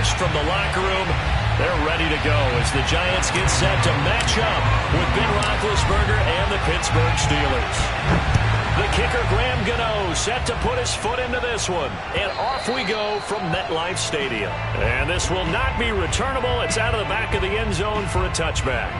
burst from the locker room. They're ready to go as the Giants get set to match up with Ben Roethlisberger and the Pittsburgh Steelers. The kicker, Graham Gano, set to put his foot into this one. And off we go from MetLife Stadium. And this will not be returnable. It's out of the back of the end zone for a touchback.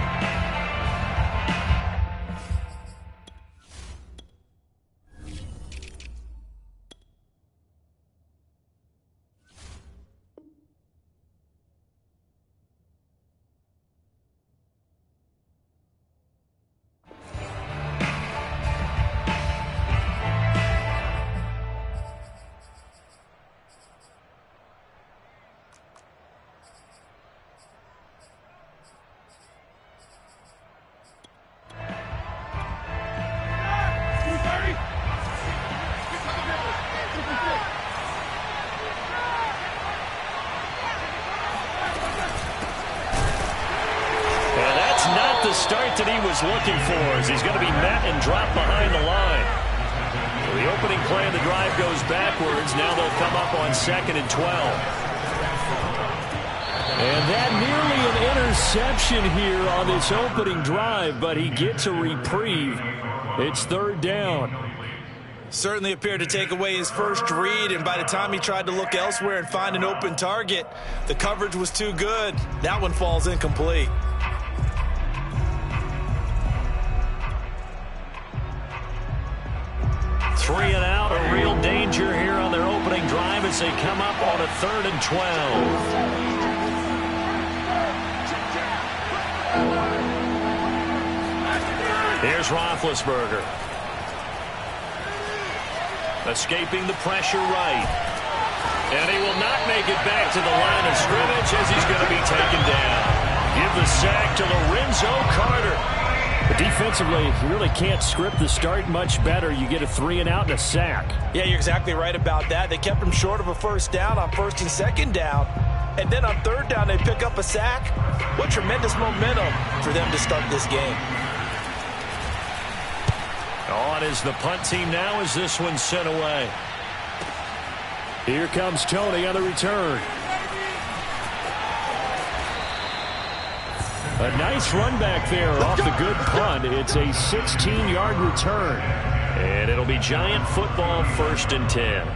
Start that he was looking for as he's going to be met and dropped behind the line. So the opening play of the drive goes backwards. Now they'll come up on 2nd and 12. And that nearly an interception here on this opening drive, but he gets a reprieve. It's 3rd down. Certainly appeared to take away his first read, and by the time he tried to look elsewhere and find an open target, the coverage was too good. That one falls incomplete. 3 and out, a real danger here on their opening drive as they come up on a 3rd and 12. Here's Roethlisberger. Escaping the pressure right. And he will not make it back to the line of scrimmage as he's going to be taken down. Give the sack to Lorenzo Carter. But defensively, you really can't script the start much better. You get a 3 and out and a sack. Yeah, you're exactly right about that. They kept him short of a first down on 1st and 2nd down. And then on 3rd down, they pick up a sack. What tremendous momentum for them to start this game. On is the punt team now as this one's sent away. Here comes Tony on the return. A nice run back there off the good punt. It's a 16-yard return. And it'll be Giant football, 1st and 10.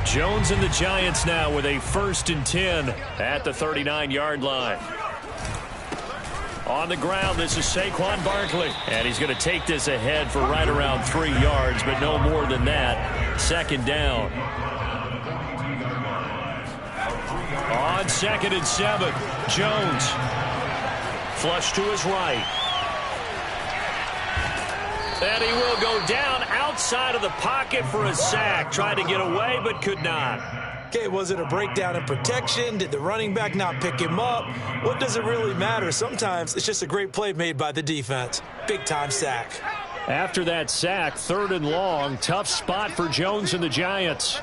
Jones and the Giants now with a 1st and 10 at the 39-yard line. On the ground, this is Saquon Barkley. And he's going to take this ahead for right around 3 yards, but no more than that. 2nd down. On 2nd and 7, Jones. Flush to his right. And he will go down outside of the pocket for a sack. Tried to get away, but could not. Okay, was it a breakdown in protection? Did the running back not pick him up? What does it really matter? Sometimes it's just a great play made by the defense. Big-time sack. After that sack, 3rd and long. Tough spot for Jones and the Giants.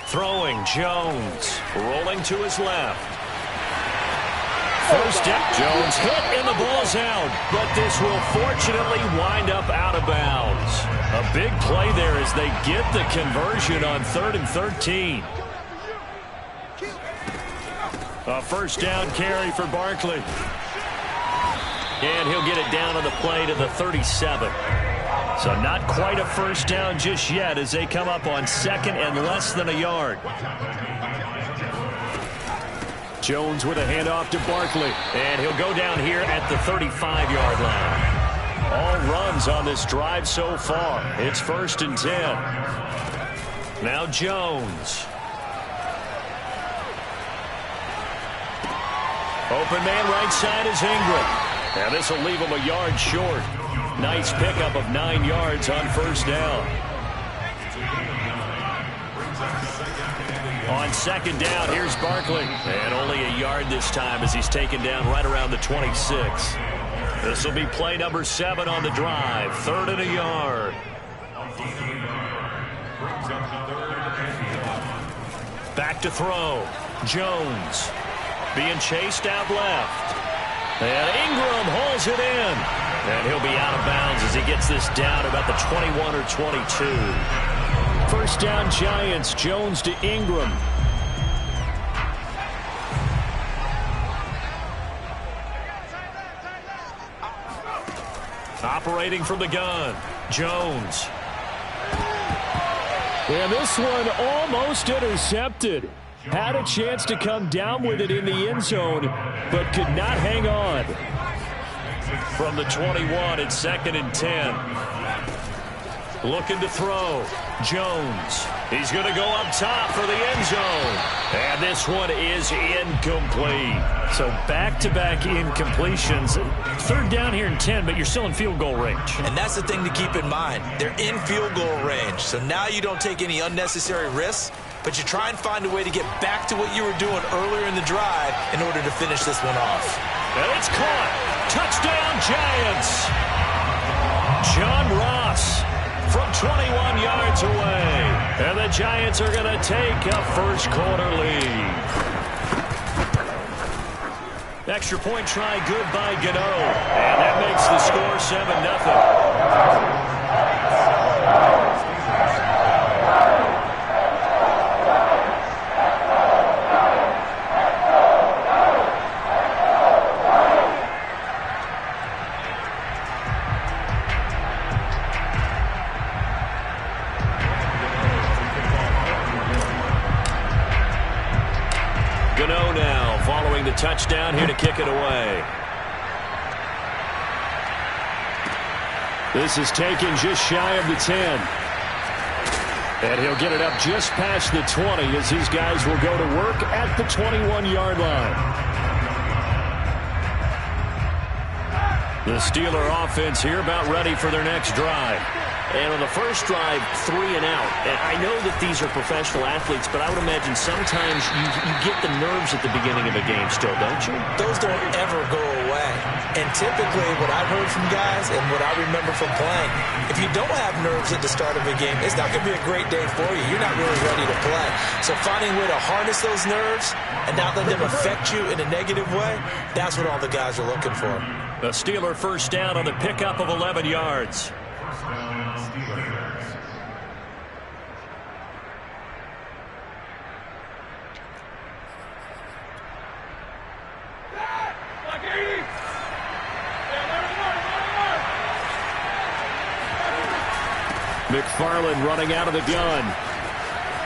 Throwing, Jones. Rolling to his left. First down. Jones hit and the ball's out. But this will fortunately wind up out of bounds. A big play there as they get the conversion on 3rd and 13. A first down carry for Barkley. And he'll get it down on the play to the 37. So not quite a first down just yet as they come up on second and less than a yard. Jones with a handoff to Barkley. And he'll go down here at the 35-yard line. All runs on this drive so far. It's 1st and 10. Now Jones. Open man right side is Ingram. Now this will leave him a yard short. Nice pickup of 9 yards on first down. On second down, here's Barkley. And only a yard this time as he's taken down right around the 26. This will be play number 7 on the drive. 3rd and a yard. Back to throw. Jones being chased out left. And Ingram hauls it in. And he'll be out of bounds as he gets this down about the 21 or 22. First down Giants. Jones to Ingram. Operating from the gun. Jones. And this one almost intercepted. Had a chance to come down with it in the end zone, but could not hang on. From the 21, it's 2nd and 10. Looking to throw. Jones. He's going to go up top for the end zone. And this one is incomplete. So back-to-back incompletions. 3rd down here and 10, but you're still in field goal range. And that's the thing to keep in mind. They're in field goal range. So now you don't take any unnecessary risks, but you try and find a way to get back to what you were doing earlier in the drive in order to finish this one off. And it's caught. Touchdown, Giants. John Ross from 21 yards away. And the Giants are going to take a first-quarter lead. Extra point try good by Gano. And that makes the score 7-0. Touchdown here to kick it away. This is taken just shy of the 10. And he'll get it up just past the 20 as these guys will go to work at the 21-yard line. The Steeler offense here about ready for their next drive. And on the first drive, 3 and out. And I know that these are professional athletes, but I would imagine sometimes you get the nerves at the beginning of a game still, don't you? Those don't ever go away. And typically what I've heard from guys and what I remember from playing, if you don't have nerves at the start of a game, it's not going to be a great day for you. You're not really ready to play. So finding a way to harness those nerves and not let them affect you in a negative way, that's what all the guys are looking for. The Steeler first down on the pickup of 11 yards. McFarland running out of the gun.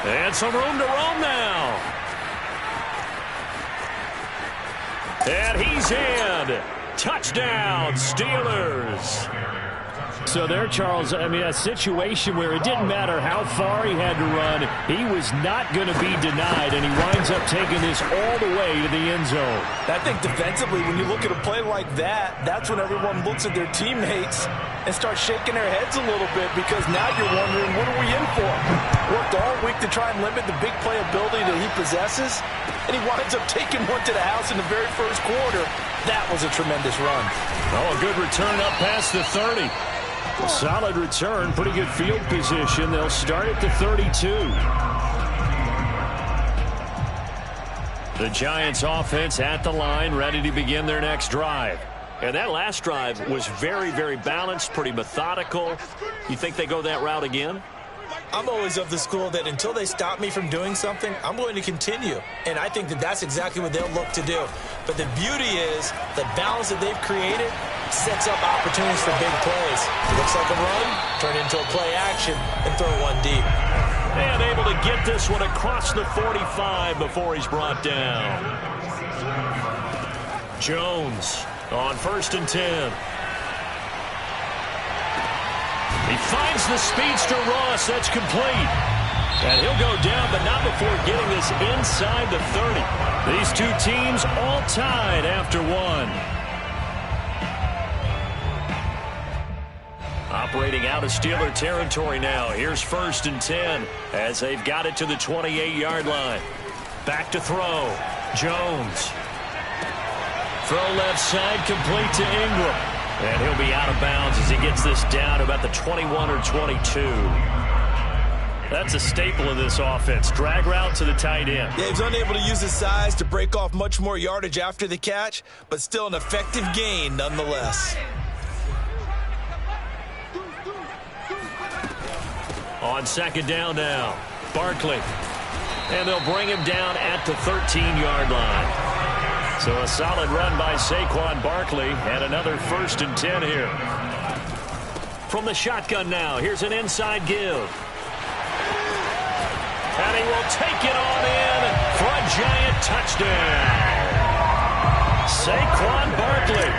And some room to roam now. And he's in. Touchdown, Steelers. So there, Charles, I mean, a situation where it didn't matter how far he had to run, he was not going to be denied, and he winds up taking this all the way to the end zone. I think defensively, when you look at a play like that, that's when everyone looks at their teammates and starts shaking their heads a little bit, because now you're wondering, what are we in for? Worked all week to try and limit the big play ability that he possesses, and he winds up taking one to the house in the very first quarter. That was a tremendous run. Oh, a good return up past the 30. Solid return, pretty good field position. They'll start at the 32. The Giants offense at the line, ready to begin their next drive. And that last drive was very, very balanced, pretty methodical. You think they go that route again? I'm always of the school that until they stop me from doing something, I'm going to continue. And I think that that's exactly what they'll look to do. But the beauty is the balance that they've created sets up opportunities for big plays. Looks like a run, turn into a play action, and throw one deep. And able to get this one across the 45 before he's brought down. Jones on 1st and 10. He finds the speedster Ross. That's complete. And he'll go down, but not before getting this inside the 30. These two teams all tied after one. Operating out of Steeler territory now. Here's 1st and 10 as they've got it to the 28-yard line. Back to throw. Jones. Throw left side, complete to Ingram. And he'll be out of bounds as he gets this down about the 21 or 22. That's a staple of this offense. Drag route to the tight end. Yeah, he's unable to use his size to break off much more yardage after the catch, but still an effective gain nonetheless. On 2nd down now, Barkley. And they'll bring him down at the 13-yard line. So a solid run by Saquon Barkley and another 1st and 10 here. From the shotgun now, here's an inside give. And he will take it on in for a giant touchdown. Saquon Barkley,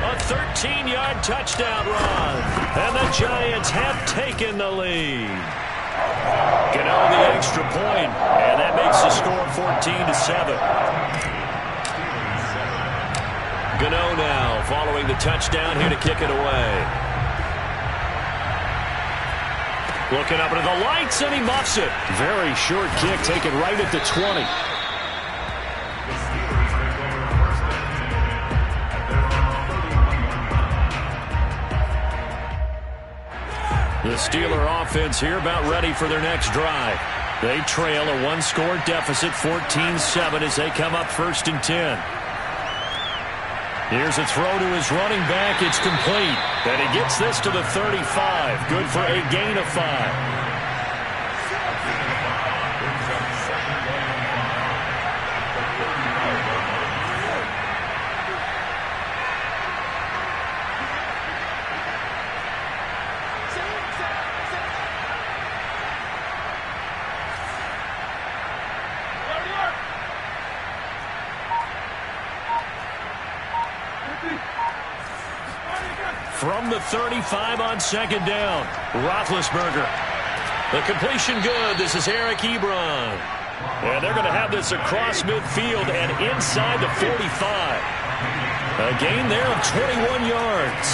a 13-yard touchdown run. And the Giants have taken the lead. Gano the extra point, and that makes the score 14-7. Gano now following the touchdown here to kick it away. Looking up into the lights, and he muffs it. Very short kick taken right at the 20. The Steeler offense here about ready for their next drive. They trail a one-score deficit, 14-7, as they come up 1st and 10. Here's a throw to his running back. It's complete. And he gets this to the 35. Good for a gain of 5. From the 35 on 2nd down, Roethlisberger. The completion good. This is Eric Ebron. And they're going to have this across midfield and inside the 45. A gain there of 21 yards.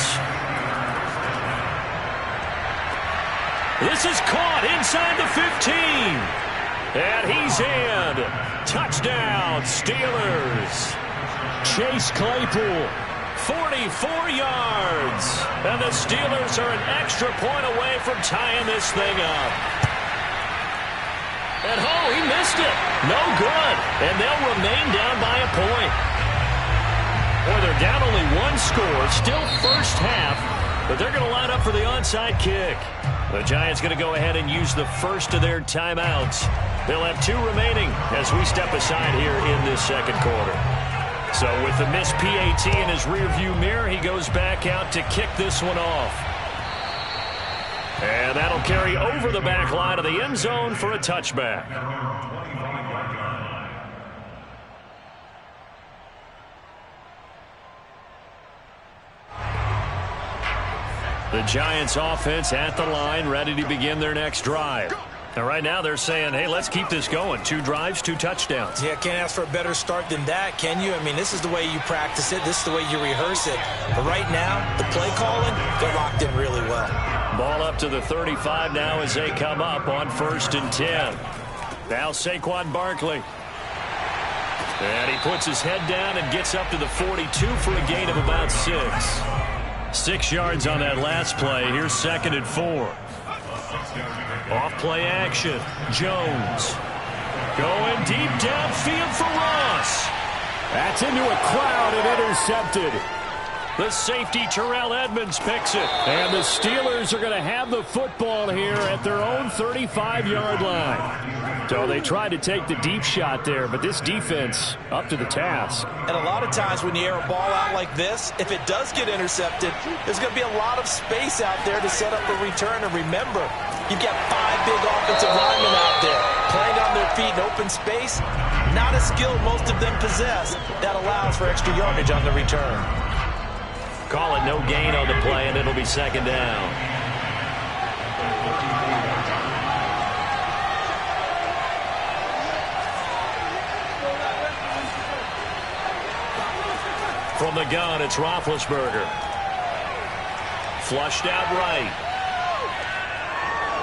This is caught inside the 15. And he's in. Touchdown, Steelers. Chase Claypool. 44 yards. And the Steelers are an extra point away from tying this thing up. And oh, he missed it. No good. And they'll remain down by a point. Boy, they're down only one score. Still first half. But they're going to line up for the onside kick. The Giants going to go ahead and use the first of their timeouts. They'll have 2 remaining as we step aside here in this second quarter. So with the missed PAT in his rearview mirror, he goes back out to kick this one off. And that'll carry over the back line of the end zone for a touchback. The Giants offense at the line, ready to begin their next drive. And right now they're saying, hey, let's keep this going. 2 drives, 2 touchdowns. Yeah, can't ask for a better start than that, can you? I mean, this is the way you practice it. This is the way you rehearse it. But right now, the play calling, they're locked in really well. Ball up to the 35 now as they come up on 1st and 10. Now Saquon Barkley. And he puts his head down and gets up to the 42 for a gain of about 6. 6 yards on that last play. Here's 2nd and 4. Off play action. Jones. Going deep downfield for Ross. That's into a crowd and intercepted. The safety, Terrell Edmonds, picks it. And the Steelers are going to have the football here at their own 35-yard line. So they tried to take the deep shot there, but this defense up to the task. And a lot of times when you air a ball out like this, if it does get intercepted, there's going to be a lot of space out there to set up a return. And remember, you've got 5 big offensive linemen out there playing on their feet in open space. Not a skill most of them possess. That allows for extra yardage on the return. Call it no gain on the play, and it'll be second down. From the gun, it's Roethlisberger. Flushed out right.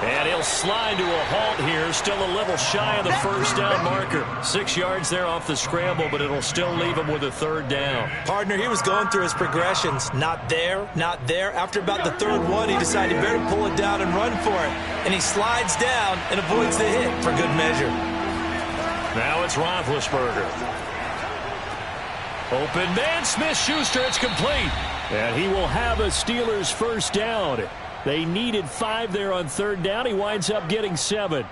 And he'll slide to a halt here, still a little shy of the first down marker. 6 yards there off the scramble, but it'll still leave him with a third down. Partner, he was going through his progressions. Not there, not there. After about the third one, he decided he better pull it down and run for it. And he slides down and avoids the hit for good measure. Now it's Roethlisberger. Open man, Smith-Schuster, it's complete. And he will have a Steelers first down. They needed 5 there on third down. He winds up getting 7.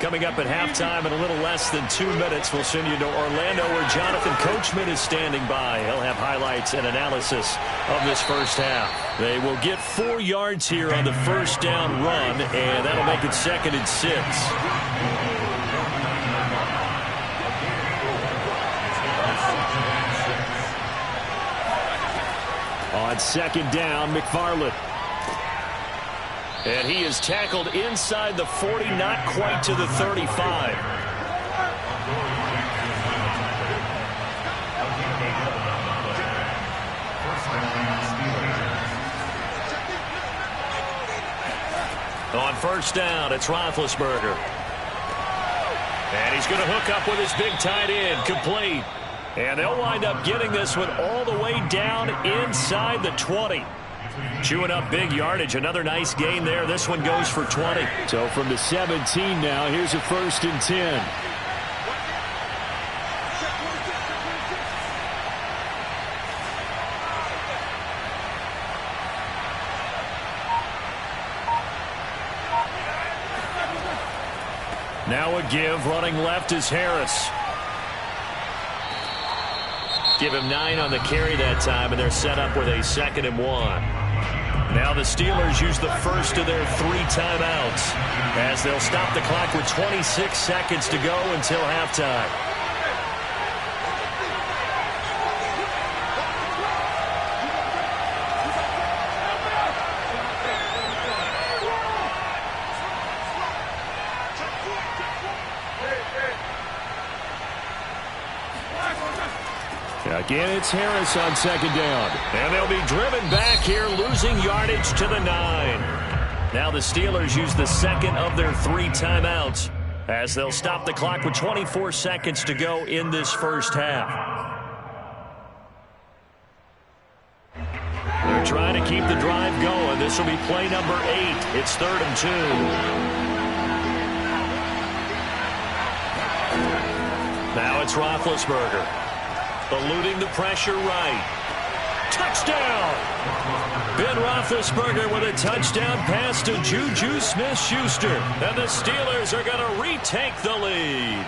Coming up at halftime in a little less than 2 minutes, we'll send you to Orlando where Jonathan Coachman is standing by. He'll have highlights and analysis of this first half. They will get 4 yards here on the first down run, and that'll make it 2nd and 6. On second down, McFarland. And he is tackled inside the 40, not quite to the 35. On first down, it's Roethlisberger. And he's going to hook up with his big tight end, complete. And they'll wind up getting this one all the way down inside the 20. Chewing up big yardage. Another nice gain there. This one goes for 20. So from the 17 now, here's a 1st and 10. Now a give. Running left is Harris. Give him 9 on the carry that time, and they're set up with a 2nd and 1. Now the Steelers use the first of their 3 timeouts as they'll stop the clock with 26 seconds to go until halftime. Again, it's Harris on second down. And they'll be driven back here, losing yardage to the 9. Now the Steelers use the 2nd of their 3 timeouts as they'll stop the clock with 24 seconds to go in this first half. They're trying to keep the drive going. This will be play number 8. It's 3rd and 2. Now it's Roethlisberger. Eluding the pressure right. Touchdown! Ben Roethlisberger with a touchdown pass to Juju Smith-Schuster. And the Steelers are going to retake the lead.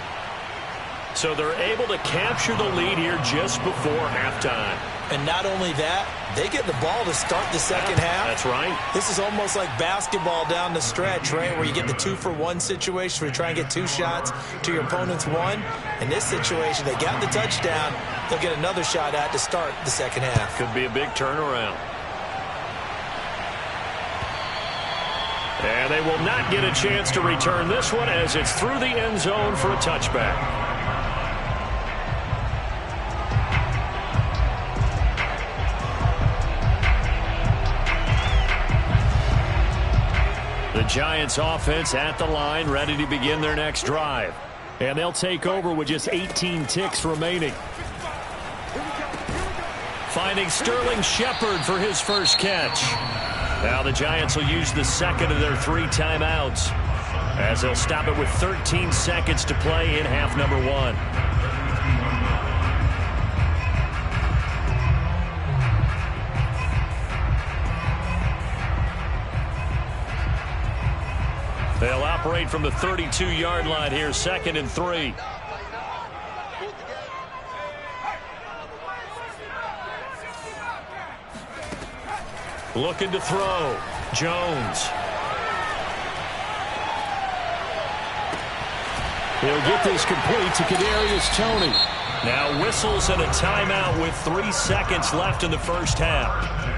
So they're able to capture the lead here just before halftime. And not only that, they get the ball to start the second half. That's right. This is almost like basketball down the stretch, right, where you get the 2-for-1 situation where you try and get 2 shots to your opponent's 1. In this situation, they got the touchdown. They'll get another shot at to start the second half. Could be a big turnaround. And they will not get a chance to return this one as it's through the end zone for a touchback. The Giants offense at the line, ready to begin their next drive. And they'll take over with just 18 ticks remaining. Finding Sterling Shepard for his first catch. Now the Giants will use the 2nd of their 3 timeouts as they'll stop it with 13 seconds to play in half number 1. operate from the 32-yard line here, 2nd and 3. Looking to throw. Jones. He'll get this complete to Kadarius Toney. Now whistles and a timeout with 3 seconds left in the first half.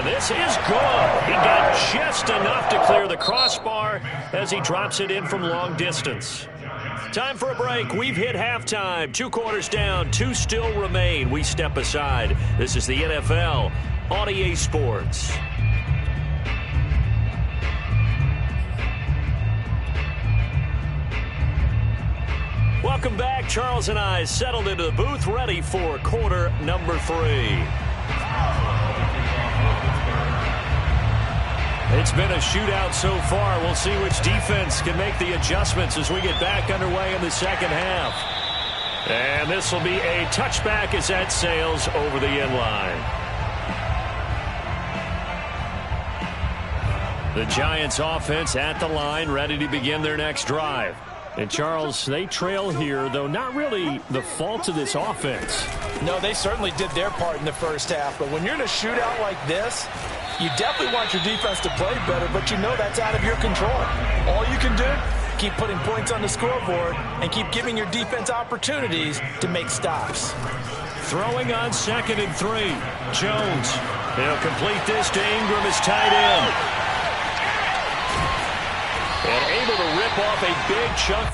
This is good. He got just enough to clear the crossbar as he drops it in from long distance. Time for a break. We've hit halftime. 2 quarters down, 2 still remain. We step aside. This is the NFL on EA Sports. Welcome back. Charles and I settled into the booth, ready for quarter number 3. It's been a shootout so far. We'll see which defense can make the adjustments as we get back underway in the second half. And this will be a touchback as that sails over the end line. The Giants offense at the line, ready to begin their next drive. And, Charles, they trail here, though not really the fault of this offense. No, they certainly did their part in the first half. But when you're in a shootout like this, you definitely want your defense to play better, but you know that's out of your control. All you can do, keep putting points on the scoreboard and keep giving your defense opportunities to make stops. Throwing on 2nd and 3. Jones. He'll complete this to Ingram as tight end. And able to rip off a big chunk.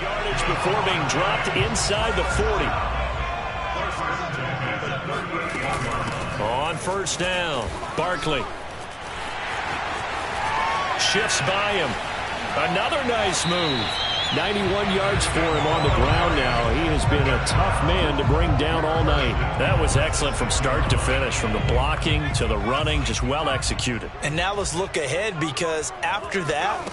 Yardage before being dropped inside the 40. On first down, Barkley. Shifts by him. Another nice move. 91 yards for him on the ground now. He has been a tough man to bring down all night. That was excellent from start to finish, from the blocking to the running, just well executed. And now let's look ahead, because after that,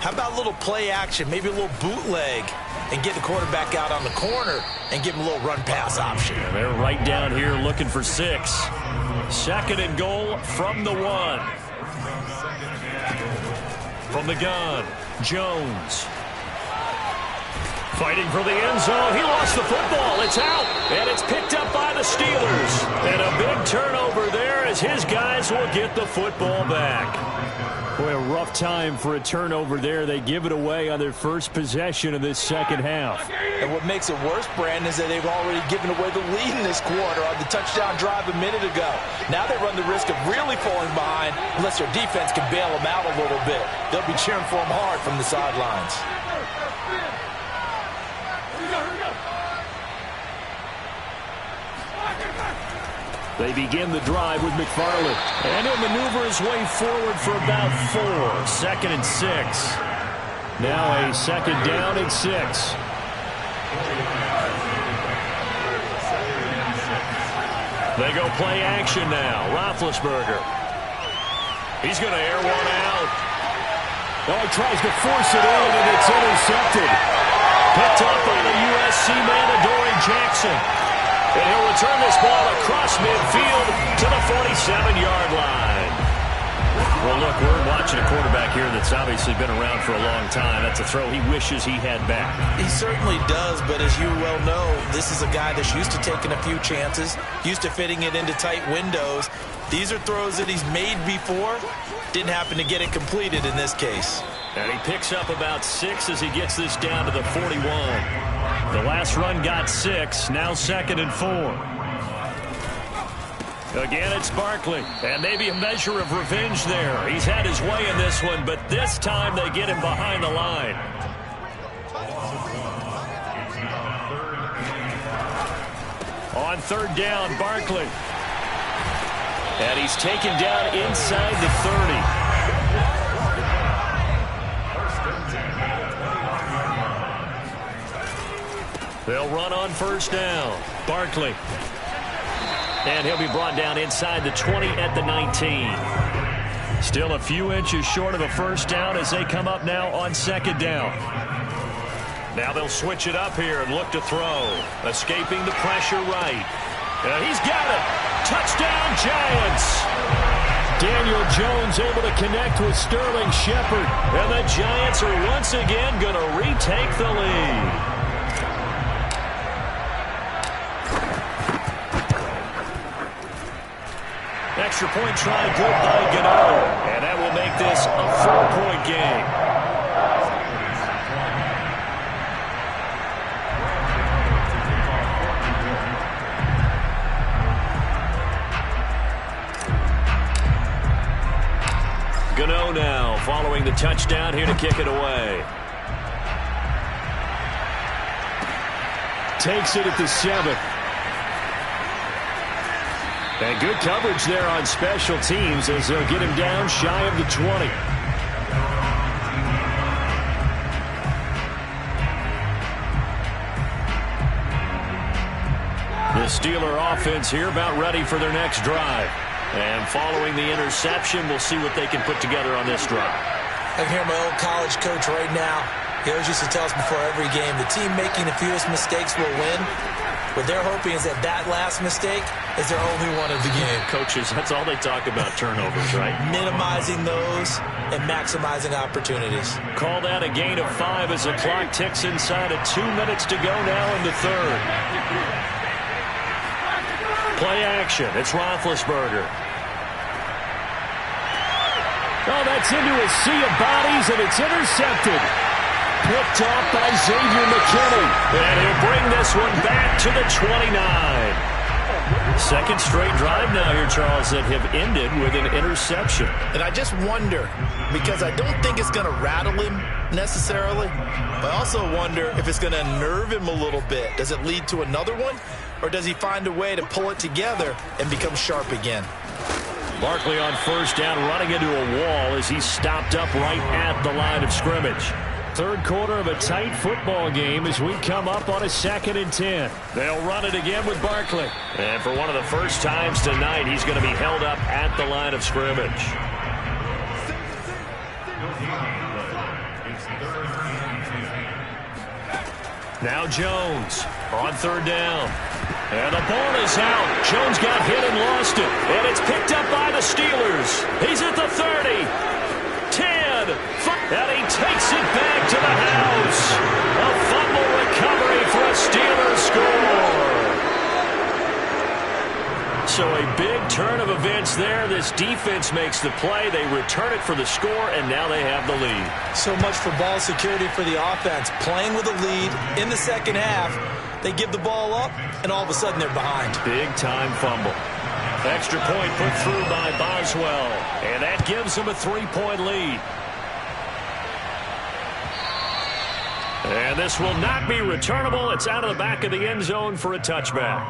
how about a little play action, maybe a little bootleg, and get the quarterback out on the corner and give him a little run-pass option. And they're right down here looking for 6. 2nd and goal from the 1. From the gun, Jones. Fighting for the end zone. He lost the football. It's out, and it's picked up by the Steelers. And a big turnover there as his guys will get the football back. Boy, a rough time for a turnover there. They give it away on their first possession of this second half. And what makes it worse, Brandon, is that they've already given away the lead in this quarter on the touchdown drive a minute ago. Now they run the risk of really falling behind unless their defense can bail them out a little bit. They'll be cheering for them hard from the sidelines. They begin the drive with McFarland. And he'll maneuver his way forward for about 4. 2nd and 6. Now a 2nd down and 6. They go play action now. Roethlisberger. He's going to air one out. Oh, he tries to force it in, and it's intercepted. Picked up by the USC man, Adoree Jackson. And he'll return this ball across midfield to the 47-yard line. Well, look, we're watching a quarterback here that's obviously been around for a long time. That's a throw he wishes he had back. He certainly does, but as you well know, this is a guy that's used to taking a few chances, used to fitting it into tight windows. These are throws that he's made before. Didn't happen to get it completed in this case. And he picks up about 6 as he gets this down to the 41. The last run got 6, now 2nd and 4. Again, it's Barkley, and maybe a measure of revenge there. He's had his way in this one, but this time they get him behind the line. On 3rd down, Barkley. And he's taken down inside the 30. They'll run on 1st down. Barkley. And he'll be brought down inside the 20 at the 19. Still a few inches short of a 1st down as they come up now on 2nd down. Now they'll switch it up here and look to throw. Escaping the pressure right. And he's got it. Touchdown, Giants. Daniel Jones able to connect with Sterling Shepard. And the Giants are once again going to retake the lead. Extra point try good by Gano. And that will make this a 4-point game. Gano now following the touchdown here to kick it away. Takes it at the 7. And good coverage there on special teams as they'll get him down shy of the 20. The Steeler offense here about ready for their next drive. And following the interception, we'll see what they can put together on this drive. I can hear my old college coach right now. He always used to tell us before every game, the team making the fewest mistakes will win. What they're hoping is that last mistake is their only one of the game. Coaches, that's all they talk about, turnovers, right? Minimizing those and maximizing opportunities. Call that a gain of 5 as the clock ticks inside of 2 minutes to go now in the 3rd. Play action. It's Roethlisberger. Oh, that's into a sea of bodies, and it's intercepted. Picked off by Xavier McKinney. And he'll bring this one back to the 29. Second straight drive now here, Charles, that have ended with an interception. And I just wonder, because I don't think it's going to rattle him necessarily, but I also wonder if it's going to unnerve him a little bit. Does it lead to another one, or does he find a way to pull it together and become sharp again? Barkley on 1st down, running into a wall as he's stopped up right at the line of scrimmage. 3rd quarter of a tight football game as we come up on a 2nd and 10. They'll run it again with Barkley. And for one of the first times tonight, he's going to be held up at the line of scrimmage. Now Jones on 3rd down. And the ball is out. Jones got hit and lost it. And it's picked up by the Steelers. He's at the 30. 10. 5. And he takes it back to the house. A fumble recovery for a Steelers score. So a big turn of events there. This defense makes the play. They return it for the score, and now they have the lead. So much for ball security for the offense. Playing with a lead in the 2nd half. They give the ball up, and all of a sudden they're behind. Big-time fumble. Extra point put through by Boswell. And that gives them a 3-point lead. And this will not be returnable. It's out of the back of the end zone for a touchback.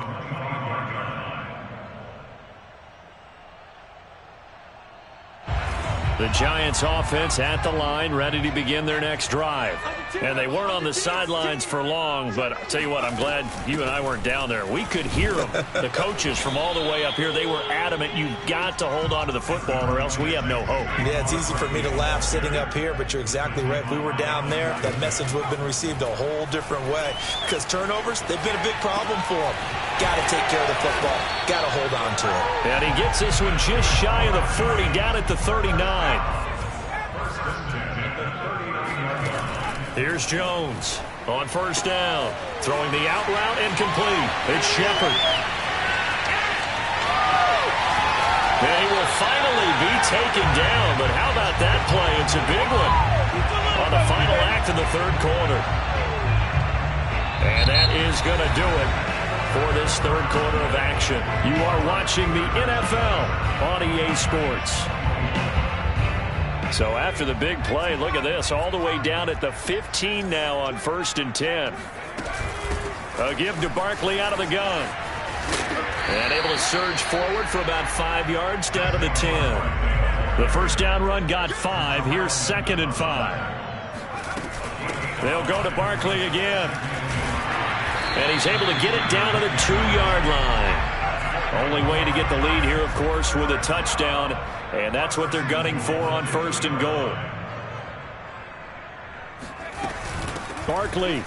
The Giants offense at the line, ready to begin their next drive. And they weren't on the sidelines for long, but I'll tell you what, I'm glad you and I weren't down there. We could hear them, the coaches from all the way up here. They were adamant, you've got to hold on to the football or else we have no hope. Yeah, it's easy for me to laugh sitting up here, but you're exactly right. If we were down there, that message would have been received a whole different way. Because turnovers, they've been a big problem for them. Got to take care of the football. Got to hold on to it. And he gets this one just shy of the 40, down at the 39. Here's Jones on first down. Throwing the out route incomplete. It's Shepard. And he will finally be taken down, but how about that play? It's a big one on the final act of the third quarter. And that is going to do it for this third quarter of action. You are watching the NFL on EA Sports. So after the big play, look at this, all the way down at the 15 now on 1st and 10. A give to Barkley out of the gun. And able to surge forward for about 5 yards down to the 10. The first down run got 5. Here's 2nd and 5. They'll go to Barkley again. And he's able to get it down to the 2-yard line. Only way to get the lead here, of course, with a touchdown. And that's what they're gunning for on 1st and goal. Barkley.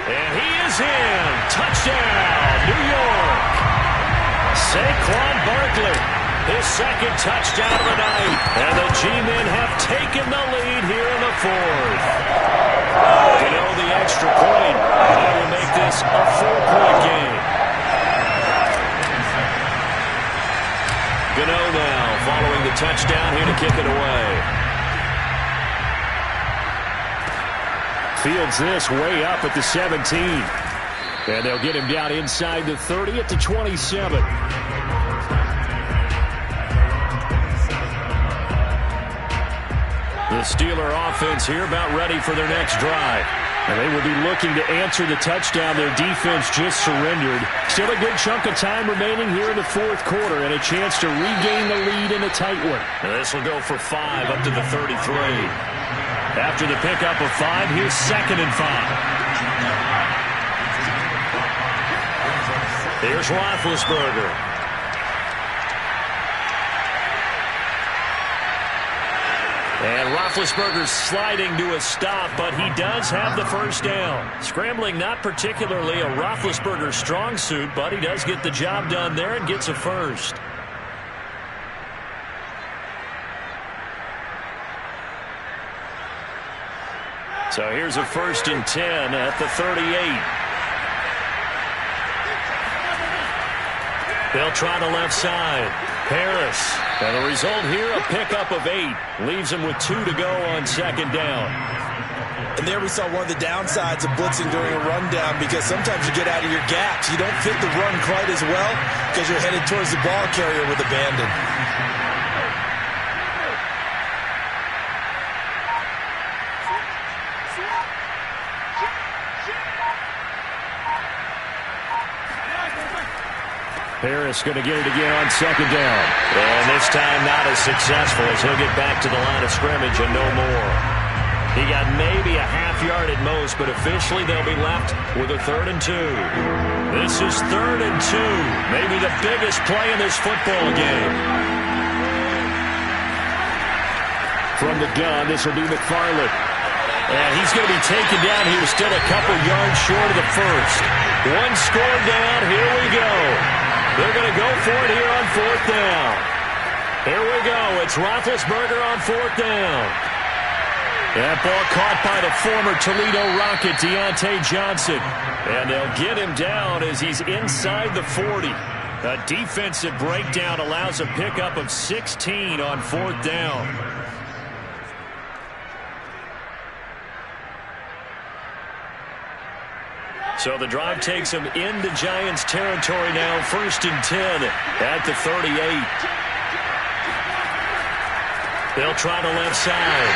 And he is in. Touchdown, New York. Saquon Barkley. His 2nd touchdown of the night. And the G-men have taken the lead here in the 4th. You know, the extra point will make this a 4-point game. Gano now following the touchdown here to kick it away. Fields this way up at the 17. And they'll get him down inside the 30 at the 27. The Steeler offense here about ready for their next drive. And they will be looking to answer the touchdown their defense just surrendered. Still a good chunk of time remaining here in the 4th quarter and a chance to regain the lead in a tight one. And this will go for 5 up to the 33. After the pickup of 5, here's 2nd and 5. Here's Roethlisberger. And Roethlisberger's sliding to a stop, but he does have the first down. Scrambling not particularly a Roethlisberger strong suit, but he does get the job done there and gets a first. So here's a 1st and 10 at the 38. They'll try the left side. Harris. And the result here, a pickup of 8. Leaves him with 2 to go on 2nd down. And there we saw one of the downsides of blitzing during a rundown, because sometimes you get out of your gaps. You don't fit the run quite as well because you're headed towards the ball carrier with abandon. Harris going to get it again on 2nd down. And this time not as successful as he'll get back to the line of scrimmage and no more. He got maybe a half yard at most, but officially they'll be left with a 3rd and 2. This is 3rd and 2. Maybe the biggest play in this football game. From the gun, this will be McFarland. And he's going to be taken down here, still a couple yards short of the first. One score down, here we go. They're going to go for it here on 4th down. Here we go. It's Roethlisberger on 4th down. That ball caught by the former Toledo Rocket, Deontay Johnson. And they'll get him down as he's inside the 40. A defensive breakdown allows a pickup of 16 on 4th down. So the drive takes him into Giants territory now. 1st and 10 at the 38. They'll try the left side.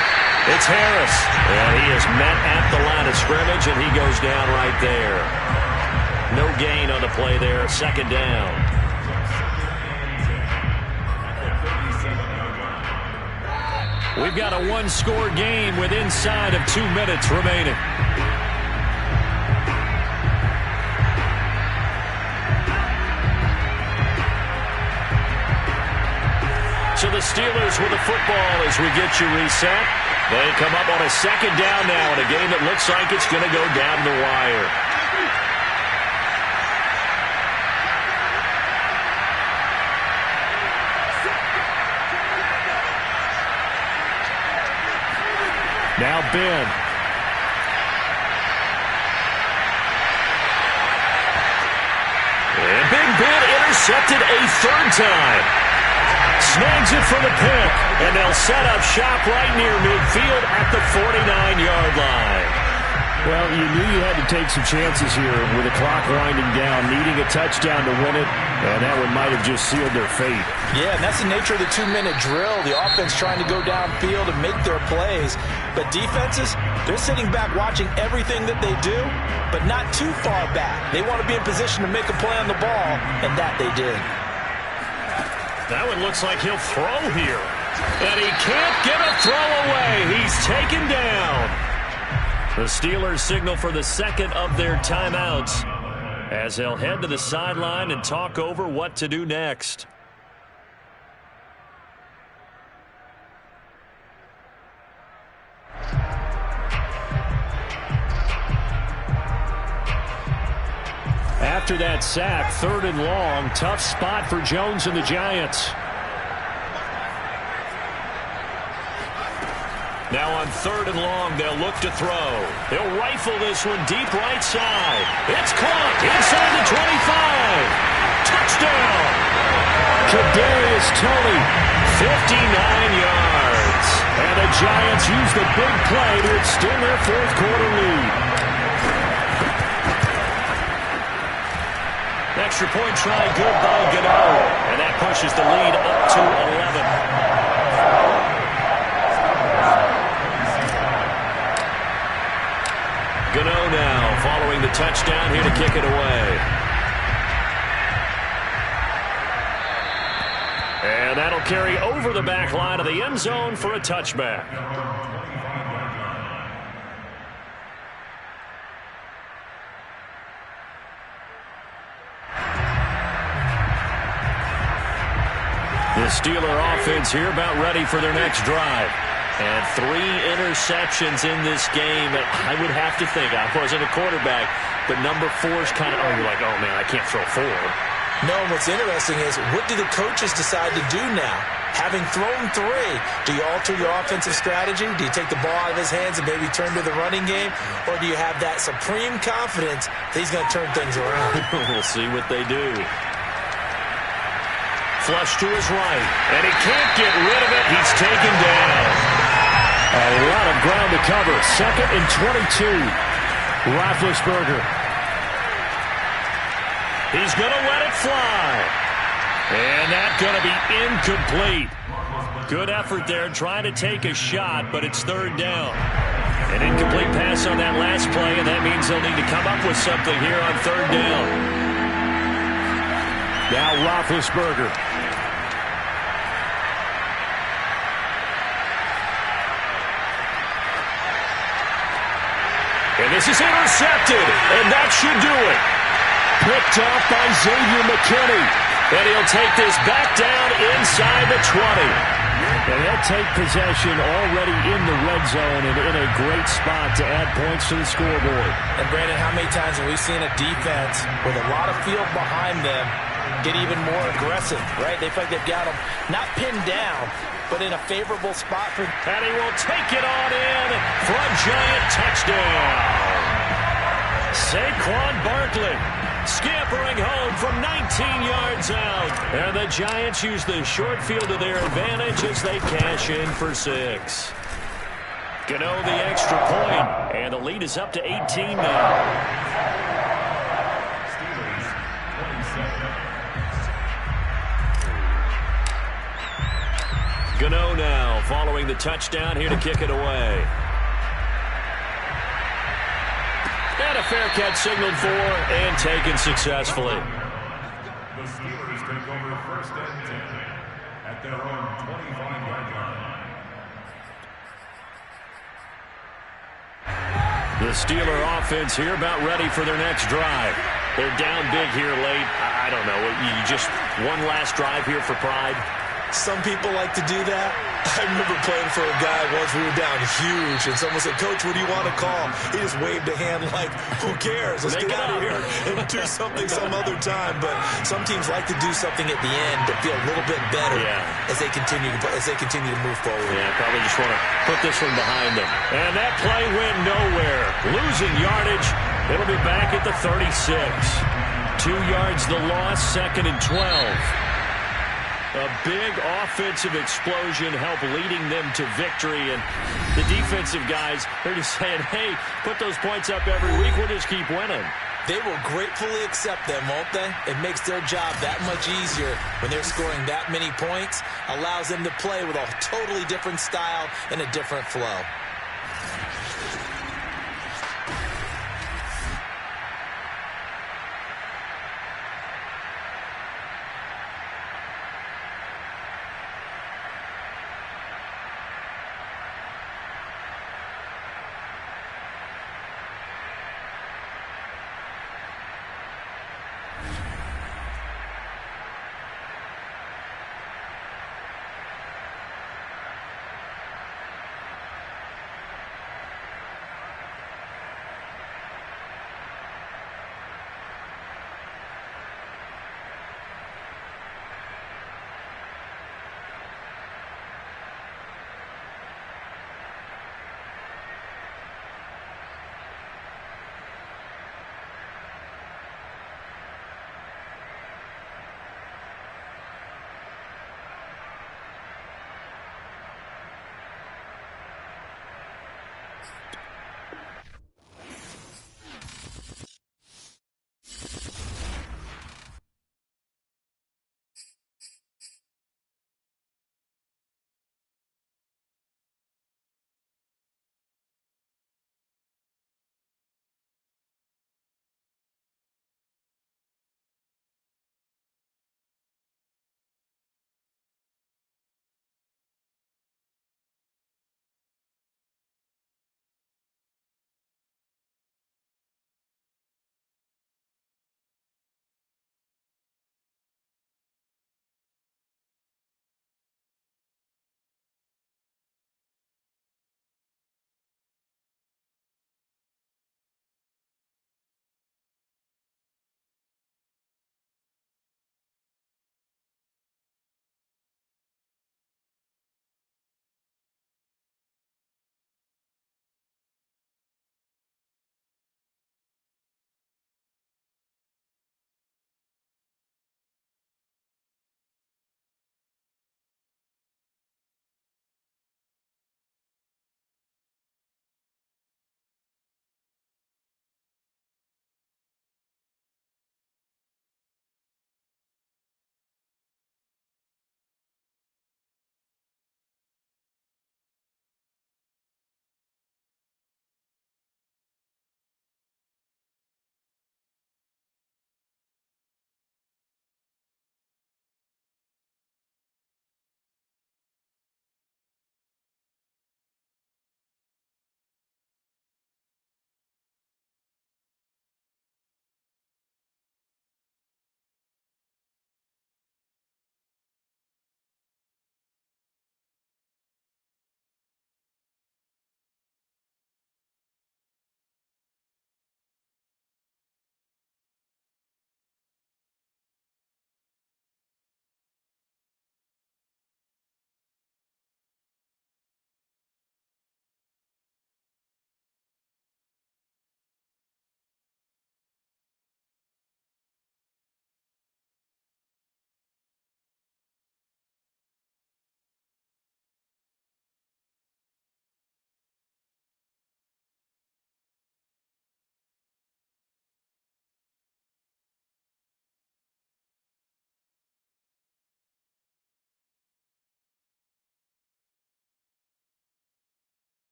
It's Harris. And he is met at the line of scrimmage, and he goes down right there. No gain on the play there. 2nd down. We've got a one-score game with inside of 2 minutes remaining. So the Steelers with the football as we get you reset. They come up on a second down now in a game that looks like it's going to go down the wire. Now Ben. And Big Ben intercepted a third time. Snags it for the pick, and they'll set up shop right near midfield at the 49-yard line. Well, you knew you had to take some chances here with the clock winding down, needing a touchdown to win it, and that one might have just sealed their fate. Yeah, and that's the nature of the 2-minute drill. The offense trying to go downfield and make their plays. But defenses, they're sitting back watching everything that they do, but not too far back. They want to be in position to make a play on the ball, and that they did. That one looks like he'll throw here. And he can't get a throw away. He's taken down. The Steelers signal for the second of their timeouts as they'll head to the sideline and talk over what to do next. After that sack, 3rd and long, tough spot for Jones and the Giants. Now on 3rd and long, they'll look to throw. They'll rifle this one deep right side. It's caught inside the 25. Touchdown! Kadarius Toney, 59 yards. And the Giants use the big play to extend their 4th quarter lead. Extra point try good by Gano. And that pushes the lead up to 11. Gano now following the touchdown here to kick it away. And that'll carry over the back line of the end zone for a touchback. The Steeler offense here about ready for their next drive. And 3 interceptions in this game. I would have to think, I wasn't a quarterback, but number 4 is kind of, you're like, oh man, I can't throw 4. No, what's interesting is, what do the coaches decide to do now? Having thrown 3, do you alter your offensive strategy? Do you take the ball out of his hands and maybe turn to the running game? Or do you have that supreme confidence that he's going to turn things around? We'll see what they do. Flush to his right, and he can't get rid of it. He's taken down. A lot of ground to cover. 2nd and 22. Roethlisberger. He's going to let it fly. And that's going to be incomplete. Good effort there trying to take a shot, but it's 3rd down. An incomplete pass on that last play, and that means they'll need to come up with something here on 3rd down. Now Roethlisberger. And this is intercepted, and that should do it. Picked off by Xavier McKinney. And he'll take this back down inside the 20. And he'll take possession already in the red zone and in a great spot to add points to the scoreboard. And Brandon, how many times have we seen a defense with a lot of field behind them get even more aggressive, right? They feel like they've got them not pinned down, but in a favorable spot for. And he will take it on in for a Giant touchdown. Saquon Barkley scampering home from 19 yards out. And the Giants use the short field to their advantage as they cash in for 6. Gano the extra point, and the lead is up to 18 now. Gano now following the touchdown here to kick it away. And a fair catch signaled for and taken successfully. The Steelers take over 1st and 10 at their own 25-yard line. The Steeler offense here about ready for their next drive. They're down big here late. I don't know. You just one last drive here for pride. Some people like to do that. I remember playing for a guy once. We were down huge, and someone said, "Coach, what do you want to call?" He just waved a hand like, "Who cares? Let's get out of here and do something some other time." But some teams like to do something at the end to feel a little bit better as they continue to move forward. Yeah, probably just want to put this one behind them. And that play went nowhere. Losing yardage. It'll be back at the 36. 2 yards the loss, 2nd and 12. A big offensive explosion helped leading them to victory. And the defensive guys, they're just saying, hey, put those points up every week. We'll just keep winning. They will gratefully accept them, won't they? It makes their job that much easier when they're scoring that many points. Allows them to play with a totally different style and a different flow.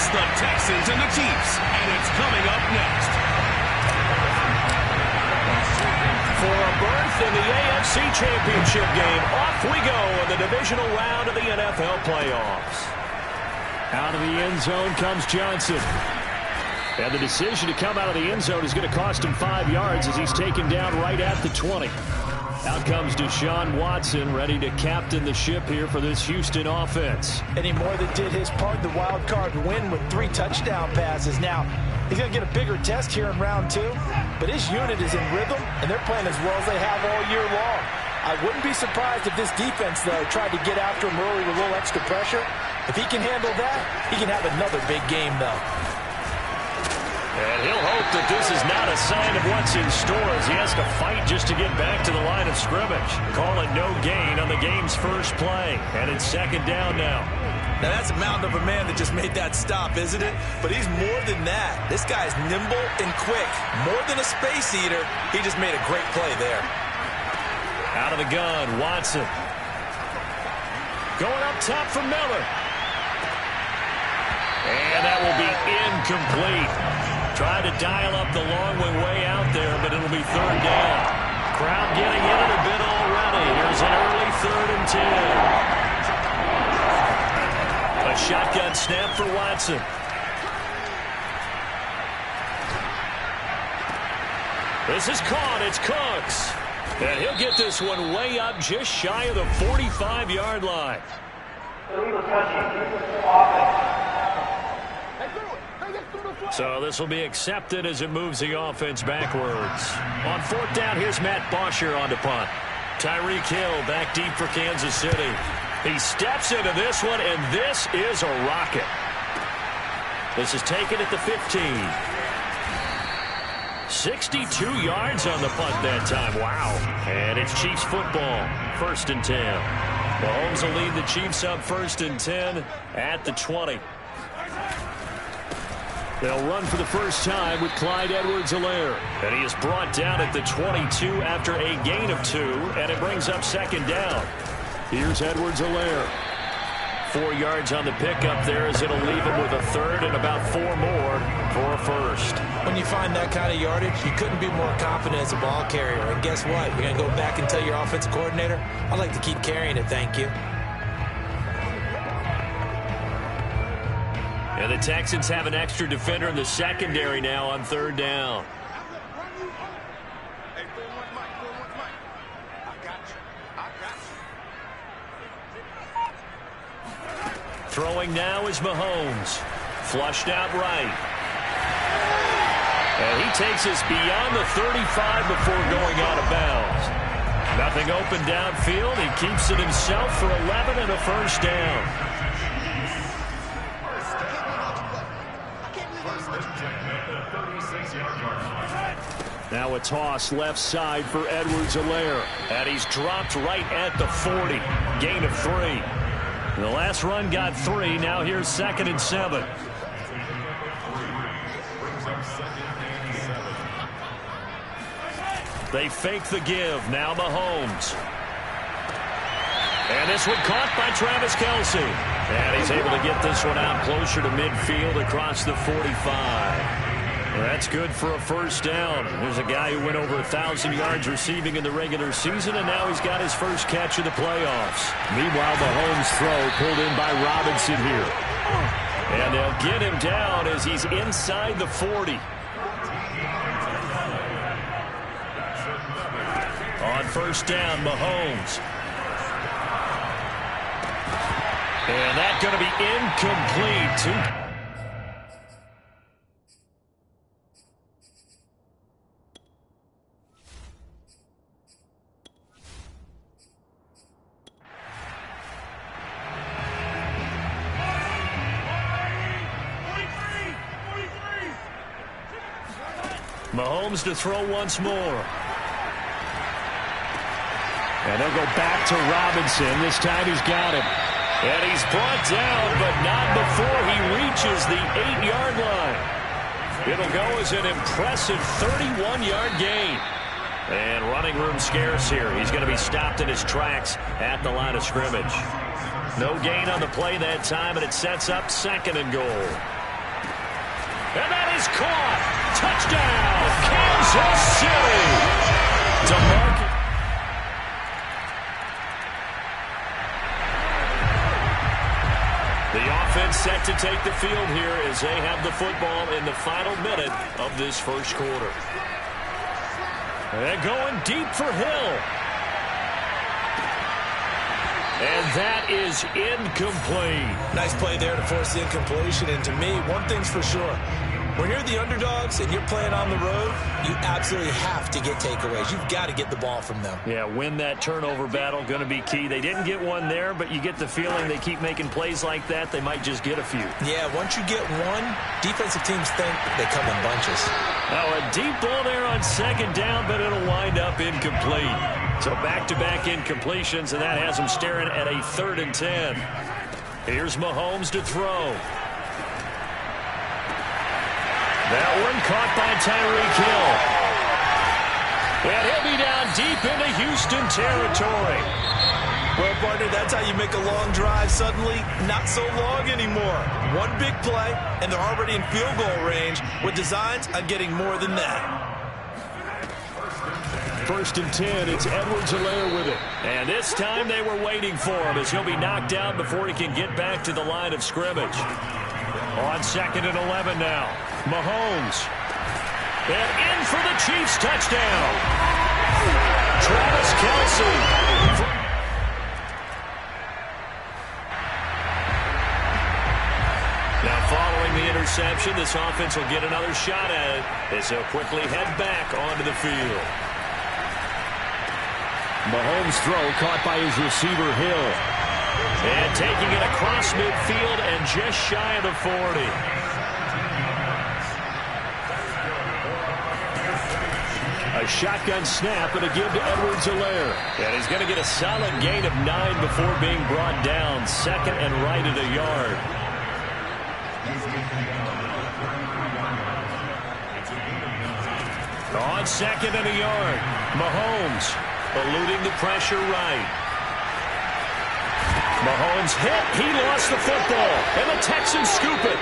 It's the Texans and the Chiefs, and it's coming up next. For a berth in the AFC Championship game, off we go in the divisional round of the NFL playoffs. Out of the end zone comes Johnson. And the decision to come out of the end zone is going to cost him 5 yards as he's taken down right at the 20. Out comes Deshaun Watson, ready to captain the ship here for this Houston offense. And he more than did his part in the wild card win with 3 touchdown passes. Now, he's going to get a bigger test here in round 2, but his unit is in rhythm, and they're playing as well as they have all year long. I wouldn't be surprised if this defense, though, tried to get after him early with a little extra pressure. If he can handle that, he can have another big game, though. And he'll hope that this is not a sign of what's in store as he has to fight just to get back to the line of scrimmage. Call it no gain on the game's first play. And it's second down now. Now, that's a mountain of a man that just made that stop, isn't it? But he's more than that. This guy's nimble and quick. More than a space eater, he just made a great play there. Out of the gun, Watson. Going up top for Miller. And that will be incomplete. Trying to dial up the long way out there, but it'll be third down. Crowd getting in it a bit already. Here's an early 3rd and 10. A shotgun snap for Watson. This is caught. It's Cooks. And he'll get this one way up just shy of the 45-yard line. So this will be accepted as it moves the offense backwards. On 4th down, here's Matt Bosher on to punt. Tyreek Hill back deep for Kansas City. He steps into this one, and this is a rocket. This is taken at the 15. 62 yards on the punt that time. Wow. And it's Chiefs football. 1st and 10. Mahomes will lead the Chiefs up 1st and 10 at the 20. They'll run for the first time with Clyde Edwards-Helaire. And he is brought down at the 22 after a gain of 2, and it brings up second down. Here's Edwards-Helaire. 4 yards on the pickup there as it'll leave him with a 3rd and about 4 more for a 1st. When you find that kind of yardage, you couldn't be more confident as a ball carrier. And guess what? You're going to go back and tell your offensive coordinator, I'd like to keep carrying it, thank you. And the Texans have an extra defender in the secondary now on 3rd down. Throwing now is Mahomes. Flushed out right. And he takes us beyond the 35 before going out of bounds. Nothing open downfield. He keeps it himself for 11 and a 1st down. Now a toss left side for Edwards-Helaire. And he's dropped right at the 40. Gain of 3. The last run got 3. Now here's 2nd and 7. They fake the give. Now Mahomes. And this one caught by Travis Kelce. And he's able to get this one out closer to midfield across the 45. That's good for a 1st down. There's a guy who went over 1,000 yards receiving in the regular season, and now he's got his first catch of the playoffs. Meanwhile, the Mahomes throw pulled in by Robinson here. And they'll get him down as he's inside the 40. On 1st down, Mahomes. And that's going to be incomplete. Mahomes to throw once more. And they'll go back to Robinson. This time he's got him. And he's brought down, but not before he reaches the 8-yard line. It'll go as an impressive 31-yard gain. And running room scarce here. He's going to be stopped in his tracks at the line of scrimmage. No gain on the play that time, and it sets up 2nd and goal. And that is caught. Touchdown, Kansas City. The offense set to take the field here as they have the football in the final minute of this first quarter. And going deep for Hill. And that is incomplete. Nice play there to force the incompletion. And to me, one thing's for sure. When you're the underdogs and you're playing on the road, you absolutely have to get takeaways. You've got to get the ball from them. Yeah, win that turnover battle, going to be key. They didn't get one there, but you get the feeling they keep making plays like that, they might just get a few. Yeah, once you get one, defensive teams think they come in bunches. Now a deep ball there on second down, but it'll wind up incomplete. So back-to-back incompletions, and that has them staring at a 3rd and 10. Here's Mahomes to throw. That one caught by Tyreek Hill. And he'll be down deep into Houston territory. Well, partner, that's how you make a long drive suddenly not so long anymore. One big play, and they're already in field goal range with designs on getting more than that. 1st and 10, it's Edwards-Helaire with it. And this time they were waiting for him as he'll be knocked out before he can get back to the line of scrimmage. On 2nd and 11 now, Mahomes. And in for the Chiefs touchdown. Travis Kelce. Now following the interception, this offense will get another shot at it as they'll quickly head back onto the field. Mahomes' throw caught by his receiver, Hill. And taking it across midfield and just shy of the 40. A shotgun snap and a give to Edwards-Helaire. And he's going to get a solid gain of 9 before being brought down. 2nd and right at a yard. On 2nd and a yard, Mahomes eluding the pressure right. Mahomes hit. He lost the football. And the Texans scoop it.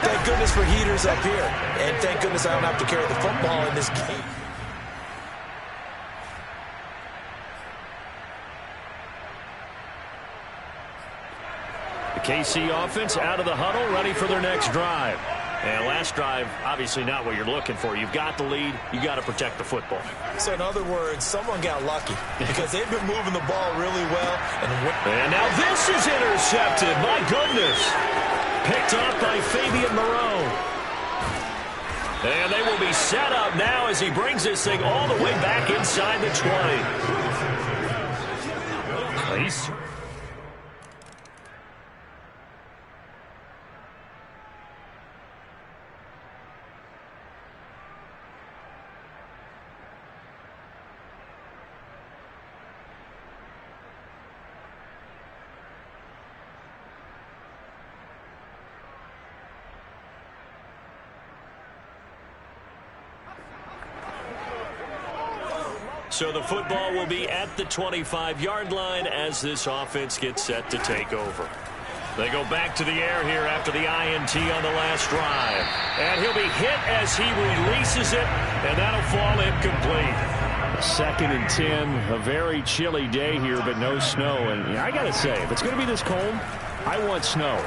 Thank goodness for heaters up here. And thank goodness I don't have to carry the football in this game. The KC offense out of the huddle, ready for their next drive. And last drive, obviously not what you're looking for. You've got the lead. You got to protect the football. So in other words, someone got lucky because they've been moving the ball really well. And now this is intercepted. My goodness. Picked off by Fabian Moreau. And they will be set up now as he brings this thing all the way back inside the 20. Nice. So the football will be at the 25-yard line as this offense gets set to take over. They go back to the air here after the INT on the last drive. And he'll be hit as he releases it, and that'll fall incomplete. 2nd and 10, a very chilly day here, but no snow. And I got to say, if it's going to be this cold, I want snow.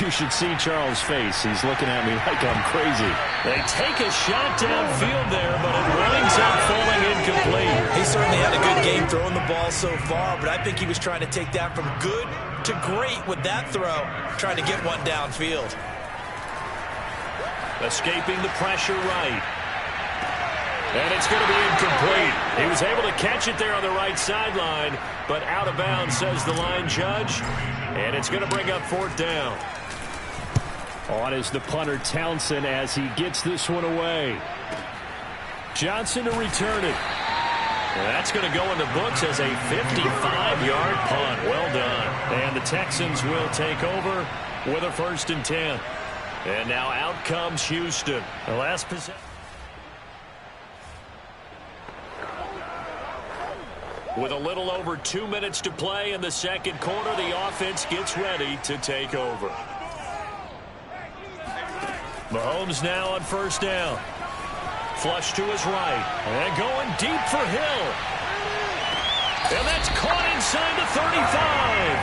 You should see Charles' face. He's looking at me like I'm crazy. They take a shot downfield there, but it winds up falling incomplete. He certainly had a good game throwing the ball so far, but I think he was trying to take that from good to great with that throw, trying to get one downfield. Escaping the pressure right. And it's going to be incomplete. He was able to catch it there on the right sideline, but out of bounds, says the line judge. And it's going to bring up 4th down. On is the punter Townsend as he gets this one away. Johnson to return it. And that's going to go in the books as a 55-yard punt. Well done. And the Texans will take over with a 1st and 10. And now out comes Houston. The last possession. With a little over 2 minutes to play in the second quarter, the offense gets ready to take over. Mahomes now on first down. Flush to his right. And going deep for Hill. And that's caught inside the 35.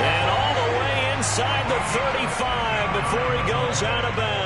And all the way inside the 35 before he goes out of bounds.